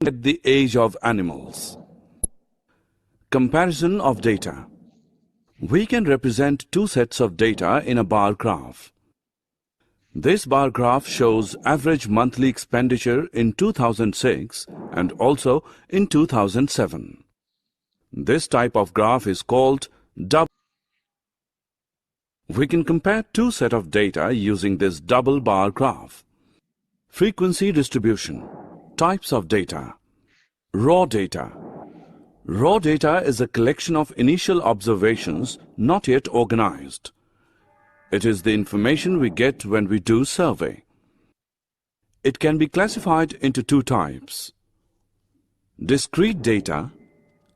at the age of animals. Comparison of data. We can represent two sets of data in a bar graph. This bar graph shows average monthly expenditure in 2006 and also in 2007. This type of graph is called double. We can compare two sets of data using this double bar graph. Frequency distribution. Types of data. Raw data. Raw data is a collection of initial observations not yet organized. It is the information we get when we do survey. It can be classified into two types: discrete data,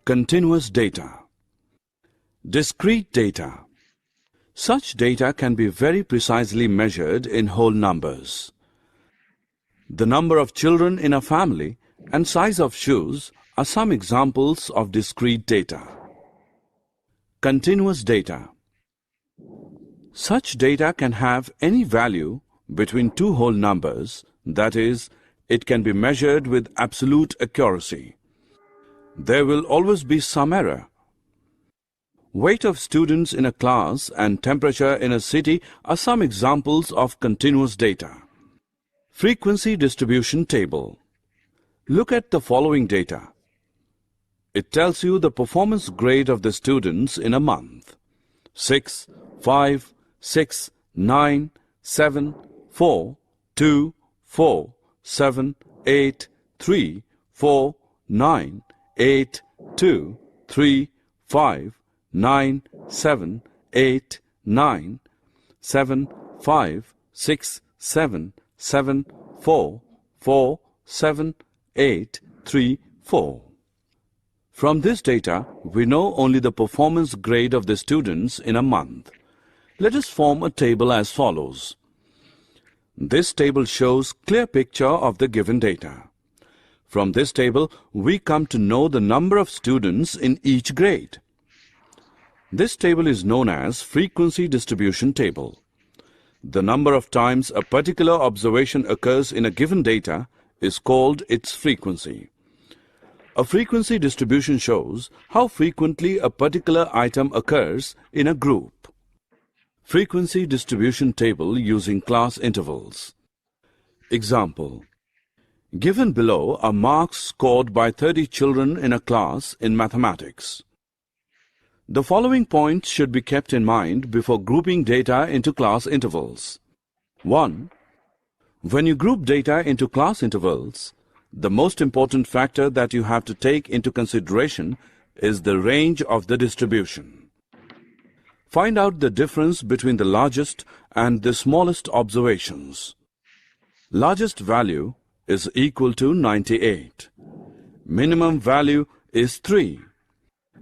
continuous data. Discrete data. Such data can be very precisely measured in whole numbers. The number of children in a family and size of shoes are some examples of discrete data. Continuous data. Such data can have any value between two whole numbers, that is, it can be measured with absolute accuracy. There will always be some error. Weight of students in a class and temperature in a city are some examples of continuous data. Frequency distribution table. Look at the following data. It tells you the performance grade of the students in a month. 6, 5, 6, 9, 7, 4, 2, 4, 7, 8, 3, 4, 9, 8, 2, 3, 5, 9, 7, 8, 9, 7, 5, 6, 7, 7, 4, 4, 7, 8, 3, 4. From this data, we know only the performance grade of the students in a month. Let us form a table as follows. This table shows clear picture of the given data. From this table, we come to know the number of students in each grade. This table is known as frequency distribution table. The number of times a particular observation occurs in a given data is called its frequency. A frequency distribution shows how frequently a particular item occurs in a group. Frequency distribution table using class intervals. Example. Given below are marks scored by 30 children in a class in mathematics. The following points should be kept in mind before grouping data into class intervals. 1. When you group data into class intervals, the most important factor that you have to take into consideration is the range of the distribution. Find out the difference between the largest and the smallest observations. Largest value is equal to 98. Minimum value is 3.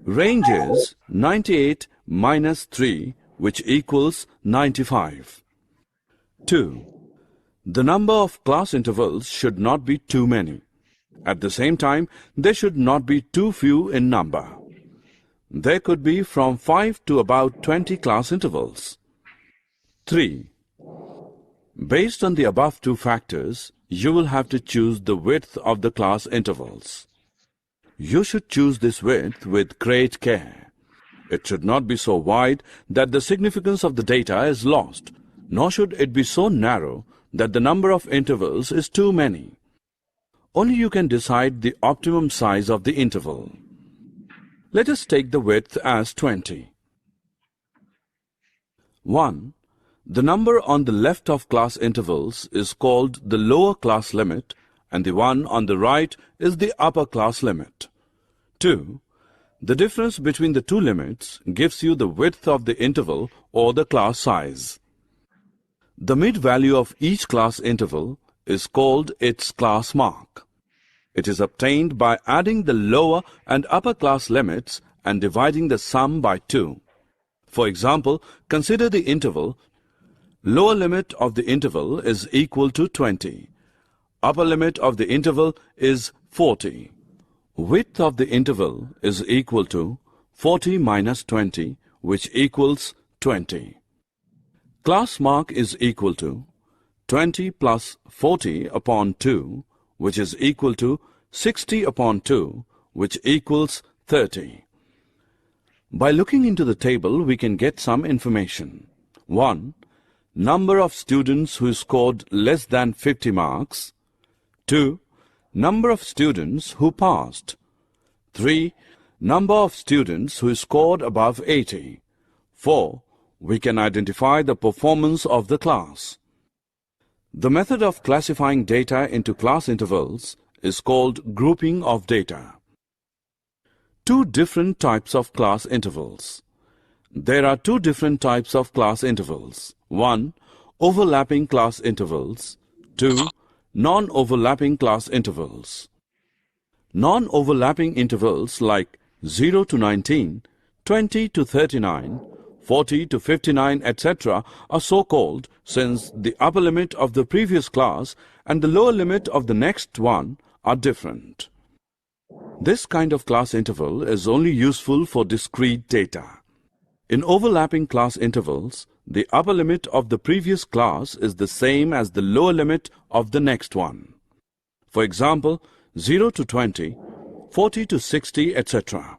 Range is 98 minus 3, which equals 95. 2. The number of class intervals should not be too many. At the same time, they should not be too few in number. There could be from 5 to about 20 class intervals. 3. Based on the above two factors, you will have to choose the width of the class intervals. You should choose this width with great care. It should not be so wide that the significance of the data is lost, nor should it be so narrow that the number of intervals is too many. Only you can decide the optimum size of the interval. Let us take the width as 20. 1. The number on the left of class intervals is called the lower class limit, and the one on the right is the upper class limit. 2. The difference between the two limits gives you the width of the interval or the class size. The mid-value of each class interval is called its class mark. It is obtained by adding the lower and upper class limits and dividing the sum by 2. For example, consider the interval. Lower limit of the interval is equal to 20. Upper limit of the interval is 40. Width of the interval is equal to 40 minus 20, which equals 20. Class mark is equal to 20 plus 40 upon 2, which is equal to 60 upon 2, which equals 30. By looking into the table, we can get some information. 1. Number of students who scored less than 50 marks. 2. Number of students who passed. 3. Number of students who scored above 80. 4. We can identify the performance of the class. The method of classifying data into class intervals is called grouping of data. Two different types of class intervals. There are two different types of class intervals. 1. Overlapping class intervals. 2. Non-overlapping class intervals. Non-overlapping intervals like 0 to 19, 20 to 39, 40 to 59, etc. are so called since the upper limit of the previous class and the lower limit of the next one are different. This kind of class interval is only useful for discrete data. In overlapping class intervals, the upper limit of the previous class is the same as the lower limit of the next one. For example, 0 to 20, 40 to 60, etc.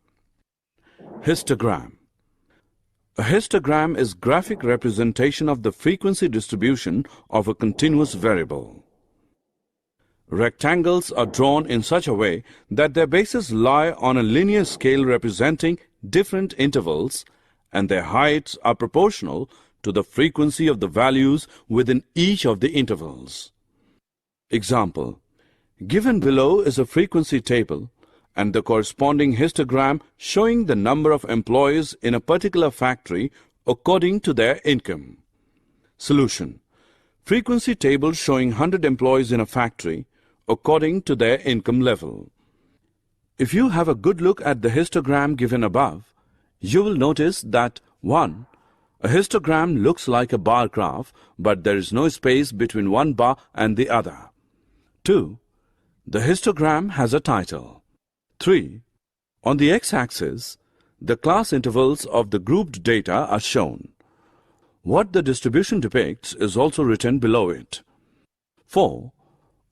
Histogram. A histogram is graphic representation of the frequency distribution of a continuous variable. Rectangles are drawn in such a way that their bases lie on a linear scale representing different intervals, and their heights are proportional to the frequency of the values within each of the intervals. Example: given below is a frequency table and the corresponding histogram showing the number of employees in a particular factory according to their income. Solution: frequency table showing 100 employees in a factory according to their income level. If you have a good look at the histogram given above, you will notice that 1. A histogram looks like a bar graph, but there is no space between one bar and the other. 2. The histogram has a title. 3. On the x-axis, the class intervals of the grouped data are shown. What the distribution depicts is also written below it. 4.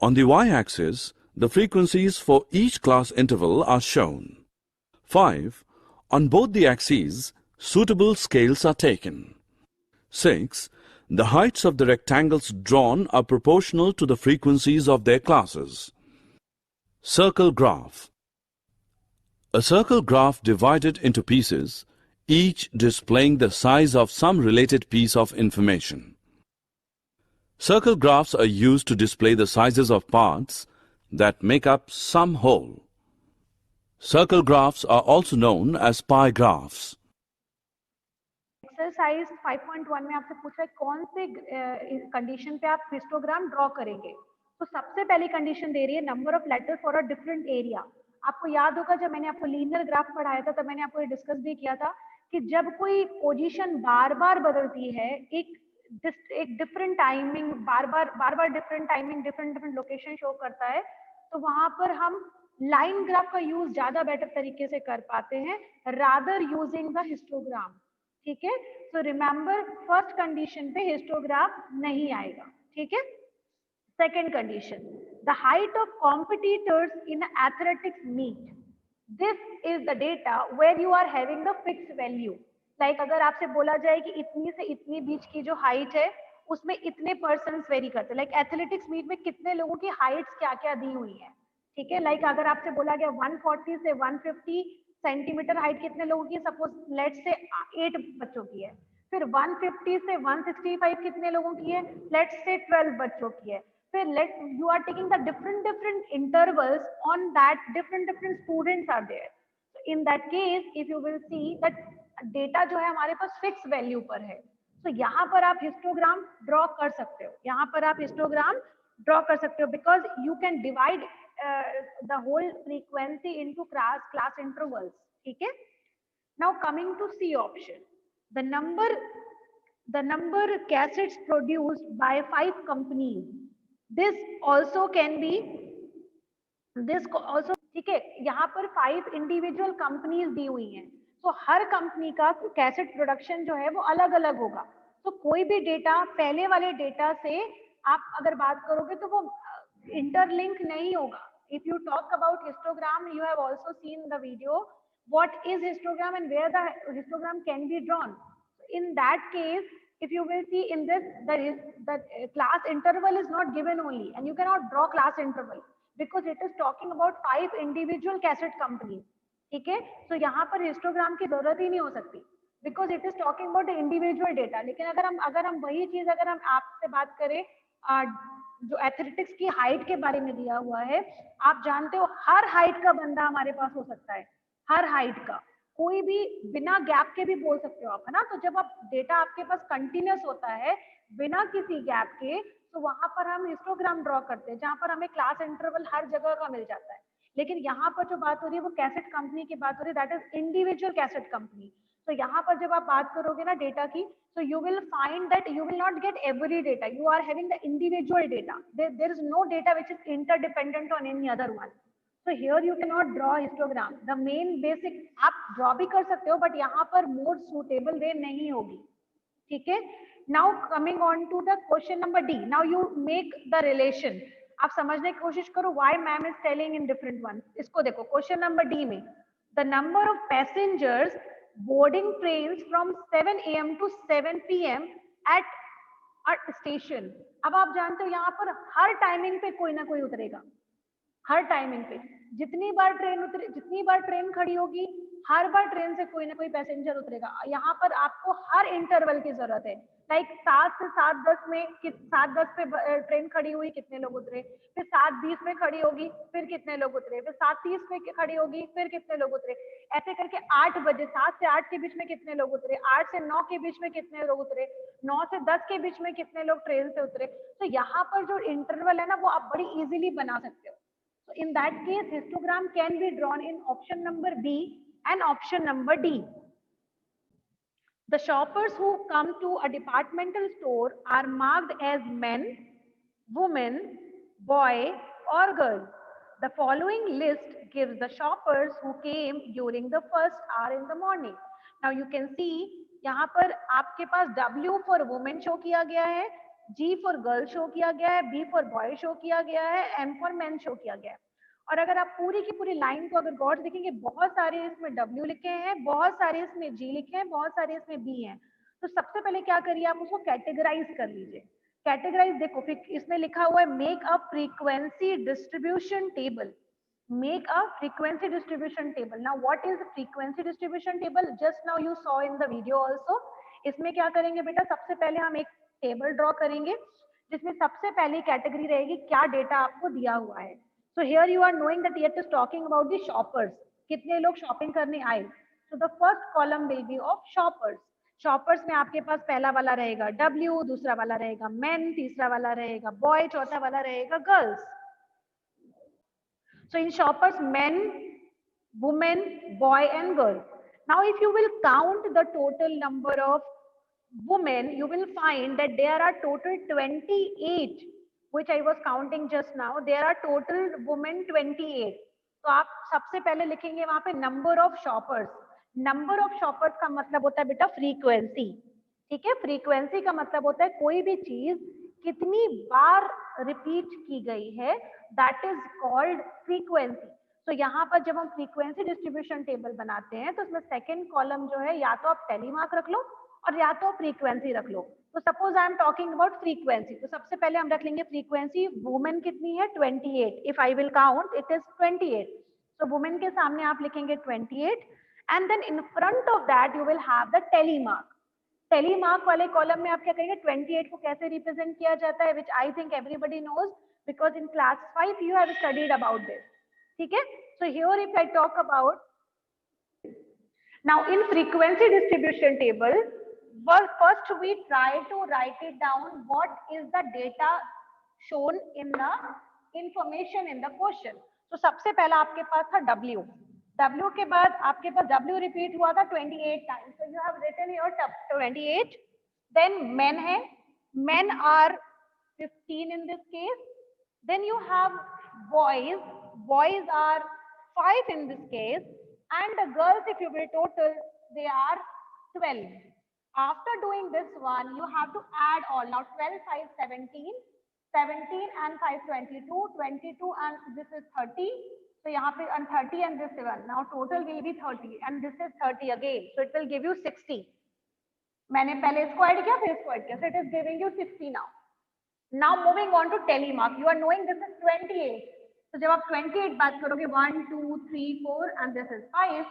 On the y-axis, the frequencies for each class interval are shown. 5. On both the axes, suitable scales are taken. 6. The heights of the rectangles drawn are proportional to the frequencies of their classes. Circle graph. A circle graph divided into pieces, each displaying the size of some related piece of information. Circle graphs are used to display the sizes of parts that make up some whole. Circle graphs are also known as pie graphs. Exercise 5.1 में आपसे पूछा है कौन से condition पे आप histogram draw करेंगे। तो सबसे पहली कंडीशन दे रही है number of letter for a different area. आपको याद होगा जब मैंने आपको लीनियर ग्राफ पढ़ाया था तब मैंने आपको ये डिस्कस भी किया था कि जब कोई पोजीशन बार बार बदलती है, एक डिफरेंट टाइमिंग बार बार different timing different location show करता है, तो वहां पर हम लाइन ग्राफ का यूज ज्यादा बेटर तरीके से कर पाते हैं रादर यूजिंग द हिस्टोग्राम। ठीक है, सो रिमेंबर फर्स्ट कंडीशन पे हिस्टोग्राफ नहीं आएगा। ठीक है, second condition, the height of competitors in athletics meet, this is the data where you are having the fix value. Like अगर आपसे बोला जाए कि इतनी से इतनी बीच की जो हाइट है उसमें इतने पर्सन्स वेरी करते हैं, लाइक एथलेटिक्स मीट में कितने लोगों की हाइट्स क्या क्या दी हुई है। ठीक है, लाइक अगर आपसे बोला गया 140 से 150 सेंटीमीटर हाइट कितने लोगों की, सपोज लेट्स से 8 बच्चों की है। फिर 150 से 165 कितने लोगों की है, लेट्स से 12 बच्चों की है। फिर let you are taking the different intervals on that different students are there. In that case if you will see that data जो है हमारे पास फिक्स वैल्यू पर है, तो यहाँ पर आप हिस्टोग्राम ड्रॉ कर सकते हो, यहाँ पर आप हिस्टोग्राम ड्रॉ कर सकते हो because you can divide the whole frequency into class intervals. ठीक है, now coming to C option, the number cassettes produced by 5 companies, this also can be this also। ठीक है, यहाँ पर 5 इंडिविजुअल कंपनीज दी हुई हैं, तो हर कंपनी का कैसेट प्रोडक्शन जो है वो अलग अलग होगा। तो कोई भी डेटा पहले वाले डेटा से आप अगर बात करोगे तो वो इंटरलिंक नहीं होगा। If you talk about histogram, you have also seen the video. What is histogram and where the histogram can be drawn? In that case, if you will see in this, the class interval is not given only, and you cannot draw class interval because it is talking about 5 individual cassette companies. ठीक है, तो यहाँ पर histogram की जरूरत ही नहीं हो सकती because it is talking about individual data. लेकिन अगर हम वही चीज अगर हम आपसे बात करें जो एथलेटिक्स की हाइट के बारे में दिया हुआ है, आप जानते हो हर हाइट का बंदा हमारे पास हो सकता है, हर हाइट का कोई भी बिना गैप के भी बोल सकते हो आप, है ना. तो जब आप डेटा आपके पास कंटिन्यूस होता है बिना किसी गैप के, तो वहां पर हम हिस्टोग्राम ड्रॉ करते हैं जहां पर हमें क्लास इंटरवल हर जगह का मिल जाता है. लेकिन यहाँ पर जो बात हो रही है वो कैसेट कंपनी की बात हो रही है, that is individual cassette company. तो यहाँ पर जब आप बात करोगे ना डेटा की, so you will find that you will not get every data, you are having the individual data. There is no data which is interdependent on any other one. So here you cannot draw histogram. The main basic आप draw भी कर सकते हो, but यहाँ पर more suitable way नहीं होगी. ठीक है. Now coming on to the question number D. Now you make the relation. आप समझने की कोशिश करो why ma'am is telling in different one. इसको देखो question number D में the number of passengers boarding trains from 7 a.m. to 7 p.m. at a station. अब आप जानते हो यहाँ पर हर टाइमिंग पे कोई ना कोई उतरेगा, हर टाइमिंग पे जितनी बार ट्रेन उतरे, जितनी बार ट्रेन खड़ी होगी, हर बार ट्रेन से कोई ना कोई पैसेंजर उतरेगा. यहाँ पर आपको हर इंटरवल की जरूरत है. लाइक 7 से 7:10 में 7:10 पे ट्रेन खड़ी हुई, कितने लोग उतरे, फिर 7:20 में खड़ी होगी, फिर कितने लोग उतरे, फिर 7:30 में खड़ी होगी, फिर कितने लोग उतरे, ऐसे करके 8 बजे 7 से 8 के बीच में कितने लोग उतरे, 8 से 9 के बीच में कितने लोग उतरे, 9 से 10 के बीच में कितने लोग ट्रेन से उतरे. तो यहाँ पर जो इंटरवल है ना वो आप बड़ी इजीली बना सकते हो. So in that case, histogram can be drawn in option number B and option number D. The shoppers who come to a departmental store are marked as men, women, boy, or girl. The following list gives the shoppers who came during the first hour in the morning. Now you can see यहाँ पर आपके पास W for women show किया गया है, G for girl show किया गया है, B for boy show किया गया है, M for men शो किया गया है. और अगर आप पूरी की पूरी लाइन को अगर गौर से देखेंगे, बहुत सारे इसमें W लिखे हैं, बहुत सारे इसमें G लिखे हैं, बहुत सारे इसमें B हैं. तो सबसे पहले क्या करिए, आप उसको कैटेगराइज कर लीजिए. कैटेगराइज देखो, फिर इसमें लिखा हुआ है make a frequency distribution table. Make a frequency distribution table. Now what is the frequency distribution table? Just now you saw in the video also. इसमें क्या करेंगे बेटा, सबसे पहले हम एक टेबल ड्रॉ करेंगे जिसमें सबसे पहली कैटेगरी रहेगी क्या डेटा आपको दिया हुआ है. So here you are knowing that it is talking about the shoppers. कितने लोग शॉपिंग करने आए. So the first column will be of shoppers. Shoppers में आपके पास पहला वाला रहेगा W, दूसरा वाला रहेगा men, तीसरा वाला रहेगा boy, चौथा वाला रहेगा girls. So in shoppers, men, women, boy and girl. Now if you will count the total number of women, you will find that there are total 28, which I was counting just now. There are total women 28. तो आप सबसे पहले लिखेंगे वहां पे number of shoppers. Number of shoppers का मतलब होता है बेटा फ्रीक्वेंसी. ठीक है, फ्रीक्वेंसी का मतलब होता है कोई भी चीज कितनी बार रिपीट की गई है, दैट इज कॉल्ड फ्रीक्वेंसी. तो यहाँ पर जब हम फ्रीक्वेंसी डिस्ट्रीब्यूशन टेबल बनाते हैं तो उसमें सेकंड कॉलम जो है या तो आप टेलीमार्क रख लो और या तो फ्रीक्वेंसी रख लो. तो suppose I am talking about frequency, तो सबसे पहले हम रख लेंगे फ्रीक्वेंसी. वुमेन कितनी है 28. If I will count it is 28. तो वुमेन के सामने आप लिखेंगे 28 and then in front of that you will have the tally mark. Tally mark वाले कॉलम में आप क्या करेंगे, 28 को कैसे रिप्रेजेंट किया जाता है, which I think everybody knows because in class 5 you have studied about this. ठीक है. So here if I talk about now in frequency distribution table, well, first we try to write it down what is the data shown in the information in the question. तो सबसे पहला आपके पास था W. W के बाद आपके पास W repeat हुआ था 28 times. So you have written here 28. Then men है, men are 15 in this case. Then you have boys. Boys are 5 in this case. And the girls, if you will total, they are 12. After doing this one, you have to add all. Now 12, 5, 17. 17 and 5 22, 22 and this is 30. So यहाँ पे and 30 and this one. Now total will be 30 and this is 30 again. So it will give you 60. मैंने पहले इसको add किया फिर इसको add किया. So it is giving you 60 now. Now moving on to telemark. You are knowing this is 28. So जब आप 28 बात करोगे 1 2 3 4 and this is 5.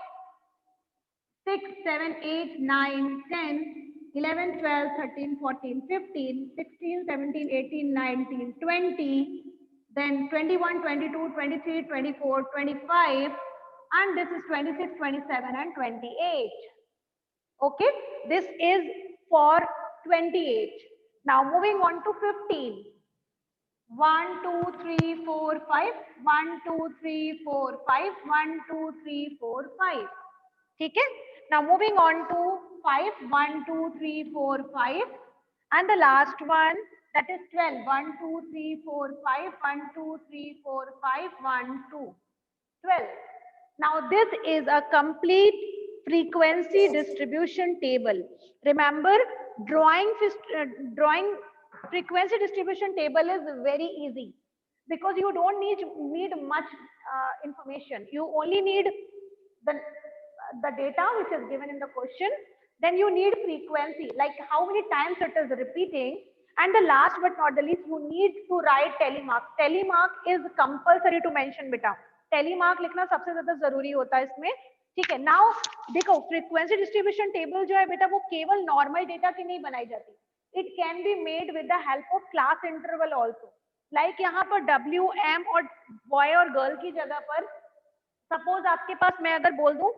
6, 7, 8, 9, 10, 11, 12, 13, 14, 15, 16, 17, 18, 19, 20, then 21, 22, 23, 24, 25, and this is 26, 27, and 28. Okay, this is for 28. Now moving on to 15. 1, 2, 3, 4, 5, 1, 2, 3, 4, 5, 1, 2, 3, 4, 5. ठीक है. Now moving on to 5, 1, 2, 3, 4, 5, and the last one that is 12. 1, 2, 3, 4, 5, 1, 2, 3, 4, 5, 1, 2, 12. Now this is a complete frequency distribution table. Remember, drawing frequency distribution table is very easy because you don't need much information. You only need the data which is given in the question. Then you need frequency, like how many times it is repeating, and the last but not the least, you need to write telemark. Telemark is compulsory to mention beta. Telemark लिखना सबसे ज्यादा जरूरी होता है इसमें. ठीक है. Now देखो, फ्रीक्वेंसी डिस्ट्रीब्यूशन टेबल जो है बेटा वो केवल नॉर्मल डेटा की नहीं बनाई जाती. It can be made with the help of class interval also. Like यहाँ पर WM और बॉय और गर्ल की जगह पर सपोज आपके पास मैं अगर बोल दूं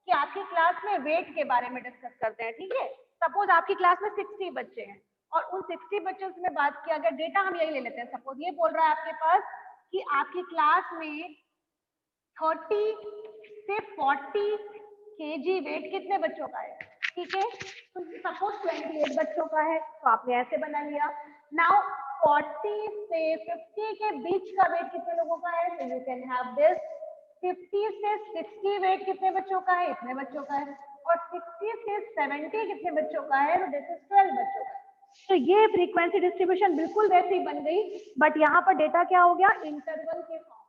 कि आपकी क्लास में वेट के बारे में डिस्कस करते हैं. ठीक है. सपोज आपकी क्लास में 60 बच्चे हैं और उन 60 बच्चों से मैं बात किया, अगर डेटा हम यही ले लेते हैं. सपोज ये बोल रहा है आपके पास कि आपकी क्लास में 30 से 40 kg वेट कितने बच्चों का है. ठीक है. तो सपोज 28 बच्चों का है तो आपने ऐसे बना लिया. नाउ 40 से 50 के बीच का वेट कितने लोगों का है. तो यू कैन हैव दिस. 50 से 60 वेट कितने बच्चों का है. इतने बच्चों का है. और 60 से 70 कितने बच्चों का है. तो दिस इज 12 बच्चों का. तो ये फ्रीक्वेंसी डिस्ट्रीब्यूशन बिल्कुल वैसे ही बन गई, बट यहाँ पर डेटा क्या हो गया, इंटरवल के form.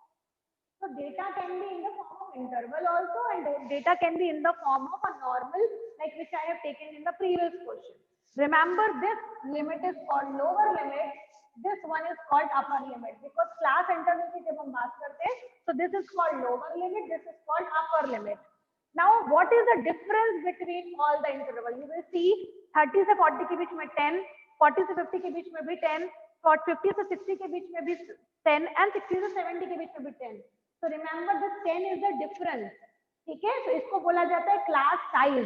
So data can be in the form of interval also, and data can be in the form of a normal, like which I have taken in the previous question. Remember, this limit is called lower limit. This one is called upper limit, because class interval की जब हम बात करते हैं, so this is called lower limit. This is called upper limit. Now, what is the difference between all the interval? You will see 30 से 40 के बीच में 10, 40 से 50 के बीच में भी 10, 50 से 60 के बीच में भी 10, and 60 से 70 के बीच में भी 10. So remember, this 10 is the difference. ठीक है. तो इसको बोला जाता है क्लास साइज.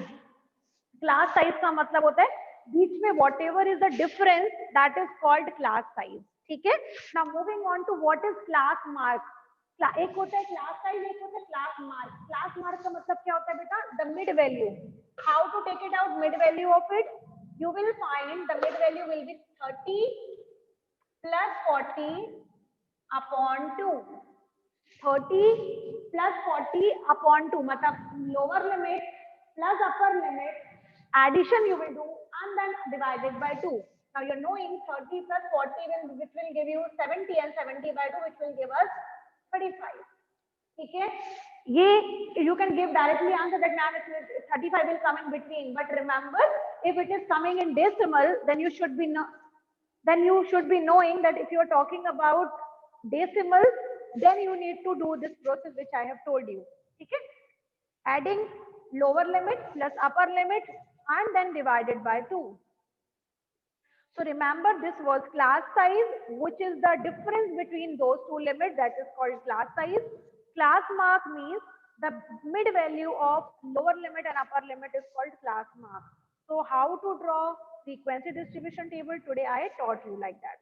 क्लास साइज का मतलब होता है बीच में whatever is the difference, that is called class size. ठीक है. Now moving on to what is class mark. एक होता है क्लास साइज, एक होता है क्लास मार्क. क्लास मार्क का मतलब क्या होता है बेटा, the mid value. How to take it out mid value of it. You will find the mid value will be 30 plus 40 upon 2. 30 plus 40 upon 2, मतलब lower limit plus upper limit addition you will do and then divided by 2. Now you're knowing 30 plus 40 which will give you 70, and 70 by 2 which will give us 35. ठीक है. ये you can give directly answer that now 35 will come in between, but remember, if it is coming in decimal, then you should be knowing that if you are talking about decimal, then you need to do this process which I have told you. ठीक है. Adding lower limit plus upper limit and then divided by 2. So remember, this was class size, which is the difference between those two limits, that is called class size. Class mark means the mid value of lower limit and upper limit is called class mark. So how to draw frequency distribution table, today I taught you like that.